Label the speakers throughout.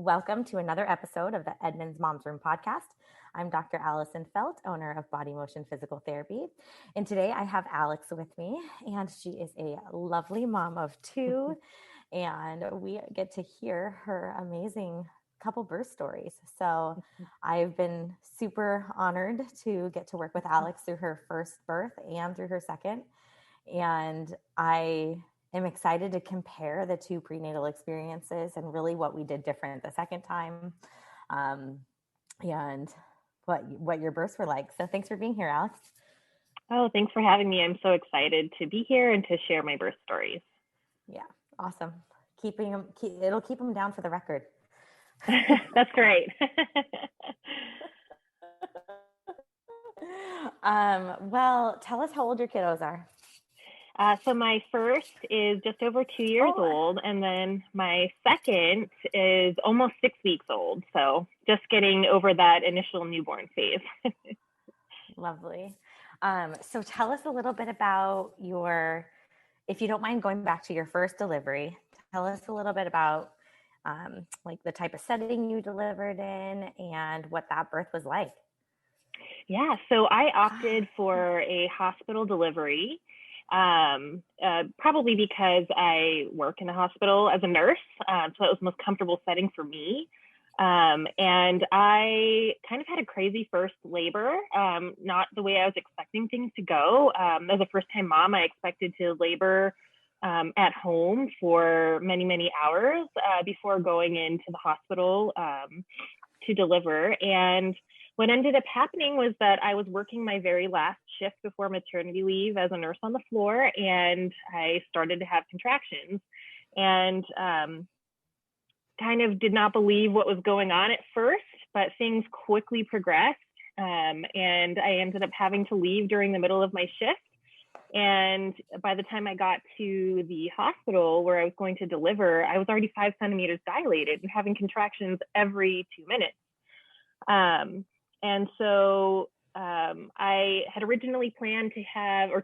Speaker 1: Welcome to another episode of the Edmonds Moms Room podcast. I'm Dr. Allison Felt, owner of Body Motion Physical Therapy. And today I have Alex with me, and she is a lovely mom of two. And we get to hear her amazing couple birth stories. So I've been super honored to get to work with Alex through her first birth and through her second. And I'm excited to compare the two prenatal experiences and really what we did different the second time, and what your births were like. So thanks for being here, Alex.
Speaker 2: Oh, thanks for having me. I'm so excited to be here and to share my birth stories.
Speaker 1: Yeah, awesome. It'll keep them down for the record.
Speaker 2: That's great.
Speaker 1: Well, tell us how old your kiddos are.
Speaker 2: So my first is just over 2 years old, and then my second is almost 6 weeks old. So just getting over that initial newborn phase.
Speaker 1: Lovely. So tell us a little bit about if you don't mind going back to your first delivery, tell us a little bit about like the type of setting you delivered in and what that birth was like.
Speaker 2: Yeah, so I opted for a hospital delivery. Probably because I work in a hospital as a nurse, so that was the most comfortable setting for me. And I kind of had a crazy first labor, not the way I was expecting things to go. As a first-time mom, I expected to labor at home for many, many hours before going into the hospital to deliver. And what ended up happening was that I was working my very last shift before maternity leave as a nurse on the floor, and I started to have contractions and kind of did not believe what was going on at first, but things quickly progressed, and I ended up having to leave during the middle of my shift. And by the time I got to the hospital where I was going to deliver, I was already 5 centimeters dilated and having contractions every 2 minutes. And so I had originally planned to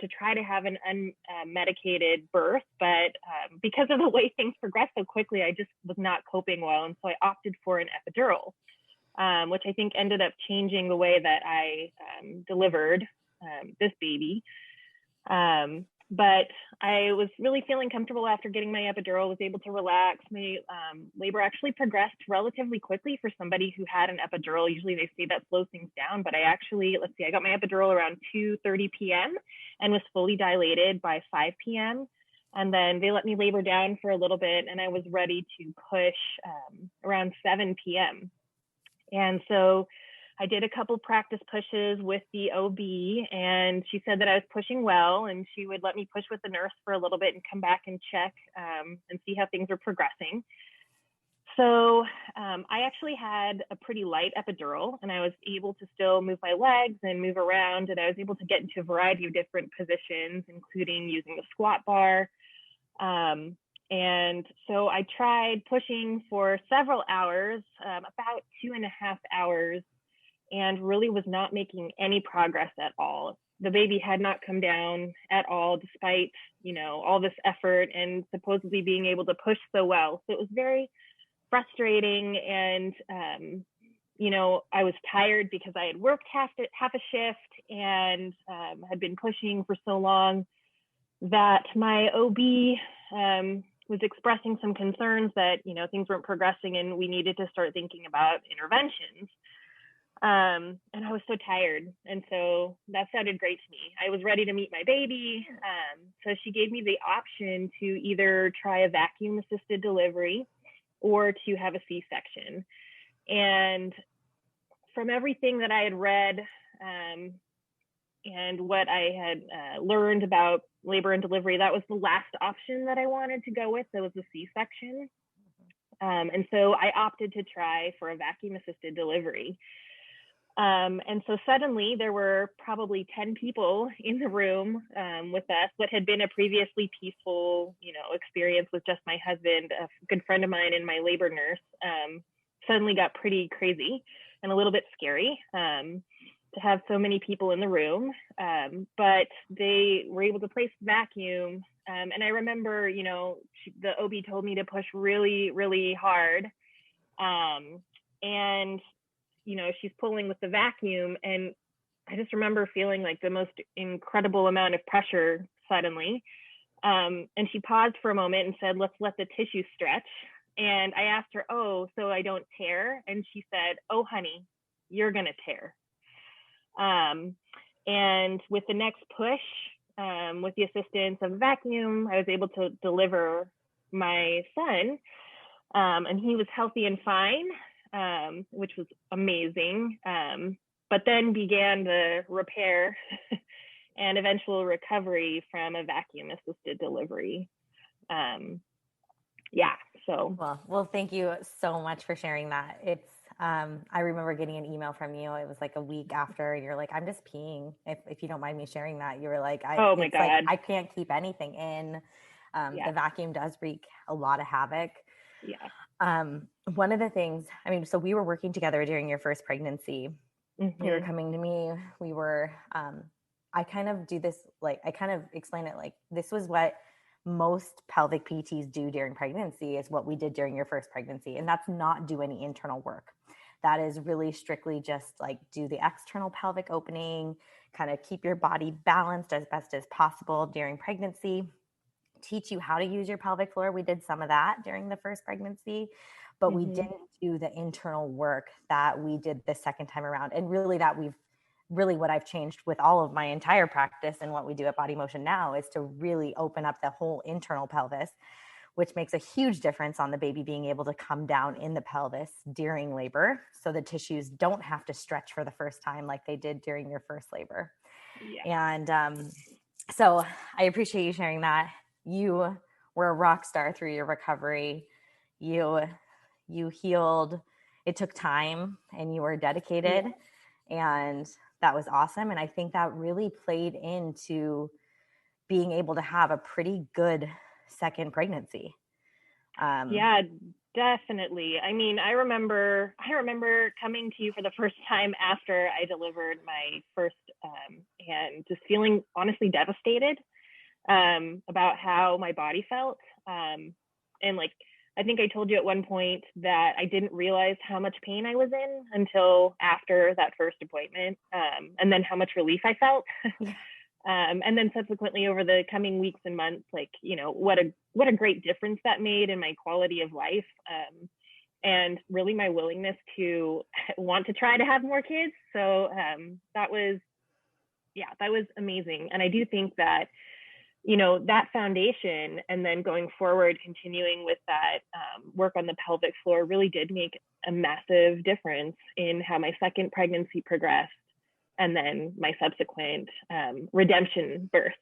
Speaker 2: try to have an unmedicated birth, but because of the way things progressed so quickly, I just was not coping well. And so I opted for an epidural, which I think ended up changing the way that I delivered this baby. But I was really feeling comfortable after getting my epidural, was able to relax. My labor actually progressed relatively quickly for somebody who had an epidural. Usually they say that slows things down, but I got my epidural around 2:30 p.m. and was fully dilated by 5 p.m. And then they let me labor down for a little bit, and I was ready to push around 7 p.m. And so I did a couple practice pushes with the OB, and she said that I was pushing well, and she would let me push with the nurse for a little bit and come back and check and see how things were progressing. So I actually had a pretty light epidural, and I was able to still move my legs and move around, and I was able to get into a variety of different positions, including using the squat bar. And so I tried pushing for several hours, about 2.5 hours, and really was not making any progress at all. The baby had not come down at all, despite, all this effort and supposedly being able to push so well. So it was very frustrating. And, I was tired because I had worked half a shift and had been pushing for so long that my OB was expressing some concerns that, things weren't progressing and we needed to start thinking about interventions. And I was so tired. And so that sounded great to me. I was ready to meet my baby. So she gave me the option to either try a vacuum assisted delivery or to have a C-section. And from everything that I had read and what I had learned about labor and delivery, that was the last option that I wanted to go with. That was the C-section. And so I opted to try for a vacuum assisted delivery. And so suddenly there were probably 10 people in the room with us. What had been a previously peaceful, experience with just my husband, a good friend of mine, and my labor nurse, suddenly got pretty crazy and a little bit scary to have so many people in the room. But they were able to place the vacuum. And I remember, the OB told me to push really, really hard. And, she's pulling with the vacuum, and I just remember feeling like the most incredible amount of pressure suddenly. And she paused for a moment and said, "Let's let the tissue stretch." And I asked her, "Oh, so I don't tear?" And she said, "Oh, honey, you're going to tear." And with the next push, with the assistance of a vacuum, I was able to deliver my son, and he was healthy and fine, which was amazing. But then began the repair and eventual recovery from a vacuum assisted delivery. Yeah. So.
Speaker 1: Well, thank you so much for sharing that. I remember getting an email from you. It was like a week after, and you're like, "I'm just peeing. If you don't mind me sharing that." You were like,
Speaker 2: Oh my God.
Speaker 1: like, I can't keep anything in. The vacuum does wreak a lot of havoc.
Speaker 2: Yeah.
Speaker 1: One of the things, so we were working together during your first pregnancy.
Speaker 2: Mm-hmm.
Speaker 1: You were coming to me. We were, I kind of do this, I kind of explain it like this was what most pelvic PTs do during pregnancy is what we did during your first pregnancy. And that's not do any internal work. That is really strictly just like do the external pelvic opening, kind of keep your body balanced as best as possible during pregnancy, teach you how to use your pelvic floor. We did some of that during the first pregnancy, but we didn't do the internal work that we did the second time around. And really what I've changed with all of my entire practice and what we do at Body Motion now is to really open up the whole internal pelvis, which makes a huge difference on the baby being able to come down in the pelvis during labor. So the tissues don't have to stretch for the first time like they did during your first labor. Yeah. And so I appreciate you sharing that. You were a rock star through your recovery. You healed. It took time and you were dedicated. Yeah. And that was awesome. And I think that really played into being able to have a pretty good second pregnancy.
Speaker 2: Yeah, definitely. I mean, I remember coming to you for the first time after I delivered my first, and just feeling honestly devastated about how my body felt. And like, I think I told you at one point that I didn't realize how much pain I was in until after that first appointment, and then how much relief I felt. And then subsequently over the coming weeks and months, like, what a great difference that made in my quality of life. And really my willingness to want to try to have more kids. So that was amazing. And I do think that, that foundation and then going forward, continuing with that work on the pelvic floor really did make a massive difference in how my second pregnancy progressed. And then my subsequent redemption birth,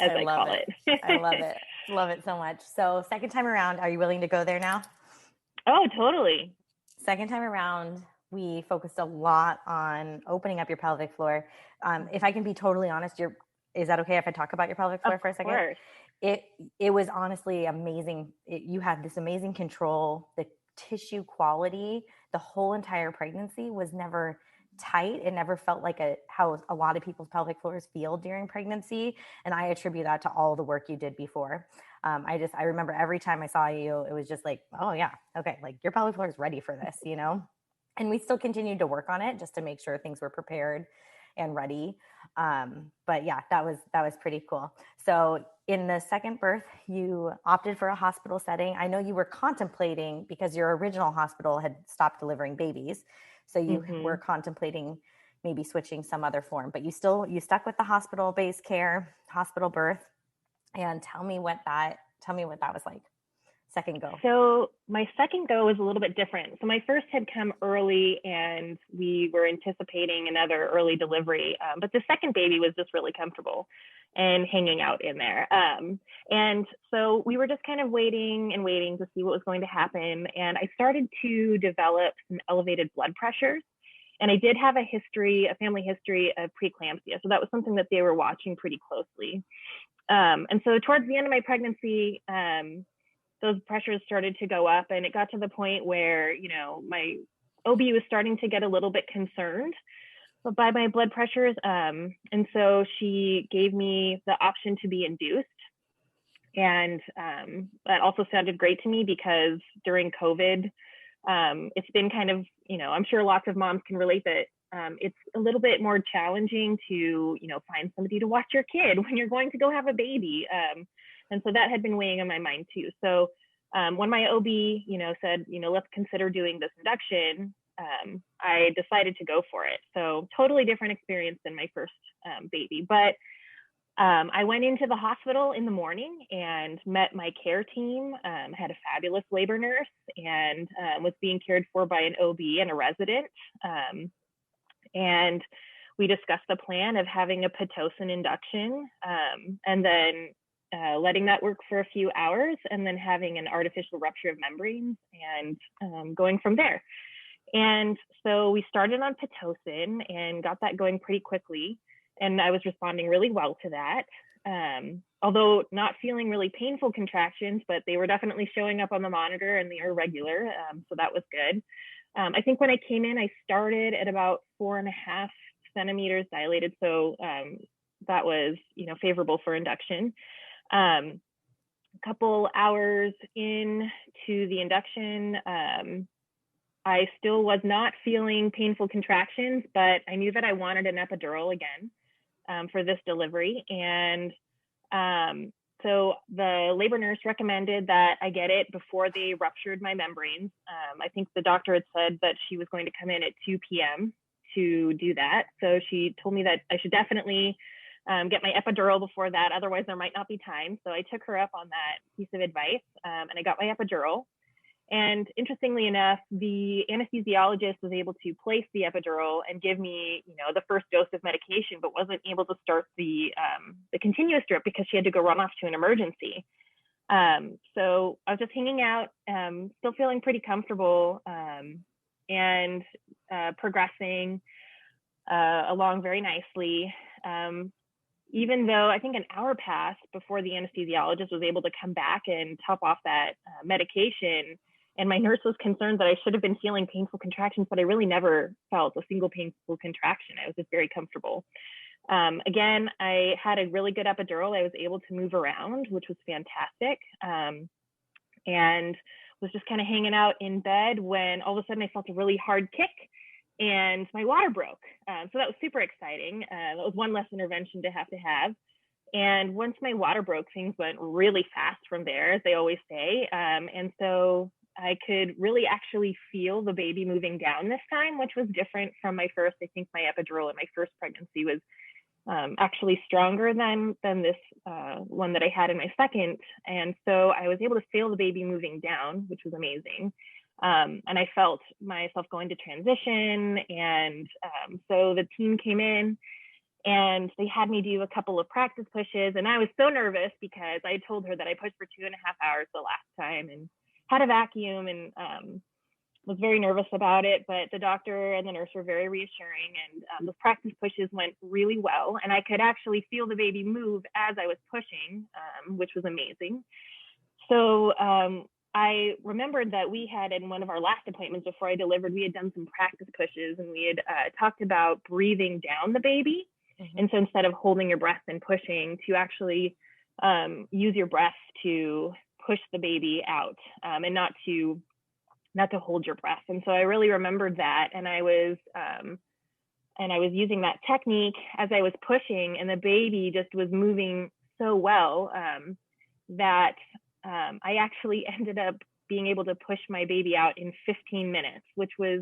Speaker 2: as I call it.
Speaker 1: I love it. Love it so much. So second time around, are you willing to go there now?
Speaker 2: Oh, totally.
Speaker 1: Second time around, we focused a lot on opening up your pelvic floor. If I can be totally honest, is that okay if I talk about your pelvic floor for a second?
Speaker 2: Of course.
Speaker 1: It was honestly amazing. You had this amazing control. The tissue quality, the whole entire pregnancy was never tight. It never felt like how a lot of people's pelvic floors feel during pregnancy. And I attribute that to all the work you did before. I remember every time I saw you, it was just like, oh yeah, okay, like your pelvic floor is ready for this, and we still continued to work on it just to make sure things were prepared and ready. But yeah, that was pretty cool. So in the second birth, you opted for a hospital setting. I know you were contemplating, because your original hospital had stopped delivering babies. So you were contemplating maybe switching some other form, but you stuck with the hospital-based care, hospital birth. And tell me what that was like. Second go.
Speaker 2: So my second go was a little bit different. So my first had come early and we were anticipating another early delivery, but the second baby was just really comfortable and hanging out in there. And so we were just kind of waiting to see what was going to happen. And I started to develop some elevated blood pressures. And I did have a family history of preeclampsia. So that was something that they were watching pretty closely. And so towards the end of my pregnancy, those pressures started to go up, and it got to the point where, my OB was starting to get a little bit concerned by my blood pressures. And so she gave me the option to be induced. And that also sounded great to me because during COVID, it's been kind of, I'm sure lots of moms can relate that it's a little bit more challenging to, find somebody to watch your kid when you're going to go have a baby. And so that had been weighing on my mind too. So when my OB, said, let's consider doing this induction, I decided to go for it. So totally different experience than my first baby. But I went into the hospital in the morning and met my care team, had a fabulous labor nurse, and was being cared for by an OB and a resident. And we discussed the plan of having a Pitocin induction, and then letting that work for a few hours, and then having an artificial rupture of membranes and going from there. And so we started on Pitocin and got that going pretty quickly. And I was responding really well to that, although not feeling really painful contractions, but they were definitely showing up on the monitor and they were regular. So that was good. I think when I came in, I started at about 4.5 centimeters dilated. So that was, favorable for induction. A couple hours into the induction, I still was not feeling painful contractions, but I knew that I wanted an epidural again for this delivery. And so the labor nurse recommended that I get it before they ruptured my membranes. I think the doctor had said that she was going to come in at 2 p.m. to do that. So she told me that I should definitely get my epidural before that. Otherwise, there might not be time. So I took her up on that piece of advice, and I got my epidural. And interestingly enough, the anesthesiologist was able to place the epidural and give me, the first dose of medication, but wasn't able to start the continuous drip because she had to go run off to an emergency. So I was just hanging out, still feeling pretty comfortable, and progressing along very nicely. Even though I think an hour passed before the anesthesiologist was able to come back and top off that medication. And my nurse was concerned that I should have been feeling painful contractions, but I really never felt a single painful contraction. I was just very comfortable. Again, I had a really good epidural. I was able to move around, which was fantastic. And was just kind of hanging out in bed when all of a sudden I felt a really hard kick and my water broke. So that was super exciting. That was one less intervention to have. And once my water broke, things went really fast from there, as they always say. And so I could really actually feel the baby moving down this time, which was different from my first. I think my epidural in my first pregnancy was actually stronger than this one that I had in my second. And so I was able to feel the baby moving down, which was amazing. And I felt myself going to transition. And so the team came in and they had me do a couple of practice pushes. And I was so nervous because I told her that I pushed for 2.5 hours the last time and had a vacuum, and was very nervous about it. But the doctor and the nurse were very reassuring, and the practice pushes went really well. And I could actually feel the baby move as I was pushing, which was amazing. So I remembered that we had, in one of our last appointments before I delivered, we had done some practice pushes, and we had talked about breathing down the baby. Mm-hmm. And so instead of holding your breath and pushing, to actually use your breath to push the baby out, and not to hold your breath. And so I really remembered that, and I was using that technique as I was pushing, and the baby just was moving so well that I actually ended up being able to push my baby out in 15 minutes, which was,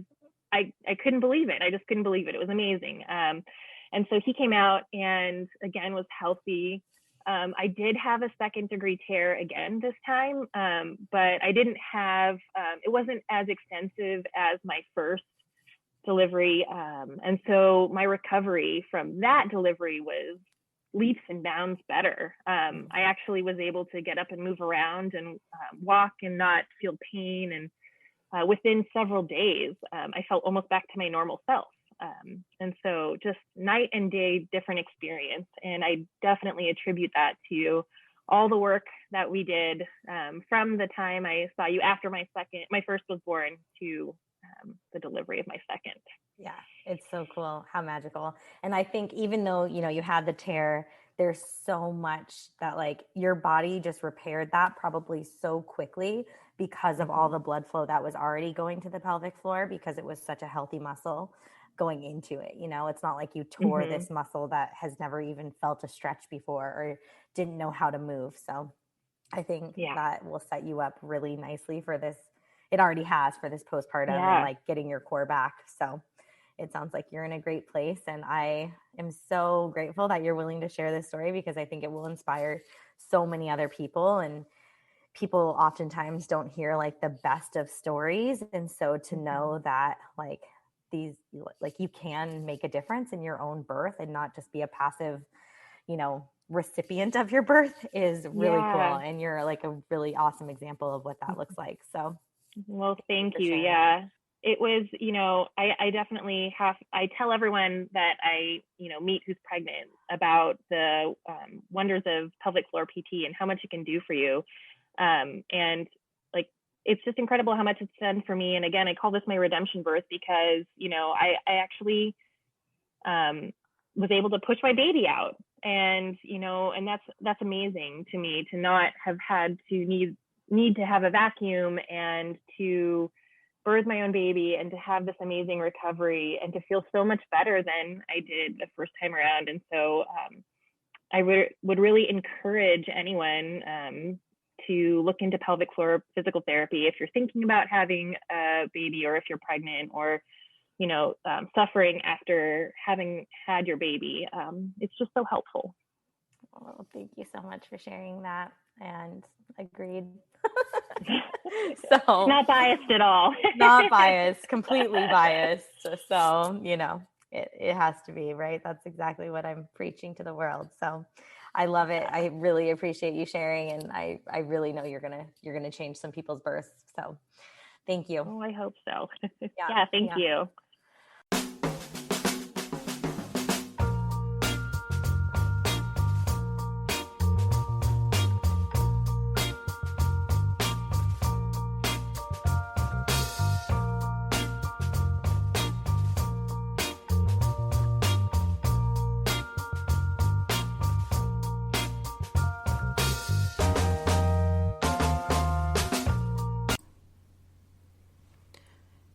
Speaker 2: I couldn't believe it. I just couldn't believe it. It was amazing. And so he came out and again was healthy. I did have a 2nd-degree tear again this time, but I didn't have, it wasn't as extensive as my first delivery. And so my recovery from that delivery was leaps and bounds better. I actually was able to get up and move around and walk and not feel pain. And within several days, I felt almost back to my normal self. And so just night and day different experience. And I definitely attribute that to all the work that we did from the time I saw you after my first was born to the delivery of my second.
Speaker 1: Yeah, it's so cool. How magical. And I think even though, you had the tear, there's so much that like your body just repaired that probably so quickly because of all the blood flow that was already going to the pelvic floor, because it was such a healthy muscle going into it. You know, it's not like you tore this muscle that has never even felt a stretch before or didn't know how to move. So I think that will set you up really nicely for this. It already has, for this postpartum and like getting your core back. So it sounds like you're in a great place. And I am so grateful that you're willing to share this story, because I think it will inspire so many other people. And people oftentimes don't hear like the best of stories. And so to know that like you can make a difference in your own birth and not just be a passive, you know, recipient of your birth is really cool. And you're like a really awesome example of what that looks like. So,
Speaker 2: well, thank you. Yeah. It was, you know, I definitely I tell everyone that I, you know, meet who's pregnant about the wonders of pelvic floor PT and how much it can do for you. And like, it's just incredible how much it's done for me. And again, I call this my redemption birth, because, you know, I actually was able to push my baby out. And, you know, and that's amazing to me, to not have had to need to have a vacuum and to birth my own baby and to have this amazing recovery and to feel so much better than I did the first time around. And so I would really encourage anyone to look into pelvic floor physical therapy if you're thinking about having a baby, or if you're pregnant, or, you know, suffering after having had your baby. It's just so helpful.
Speaker 1: Well, thank you so much for sharing that, and agreed. So
Speaker 2: not biased at all.
Speaker 1: Not biased, completely biased. So, you know, it has to be, right? That's exactly what I'm preaching to the world. So I love it. I really appreciate you sharing, and I really know you're gonna change some people's births. So thank you.
Speaker 2: Oh, I hope so. Yeah, thank you.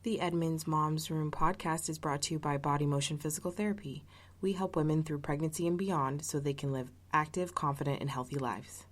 Speaker 3: The Edmonds Moms Room podcast is brought to you by Body Motion Physical Therapy. We help women through pregnancy and beyond so they can live active, confident, and healthy lives.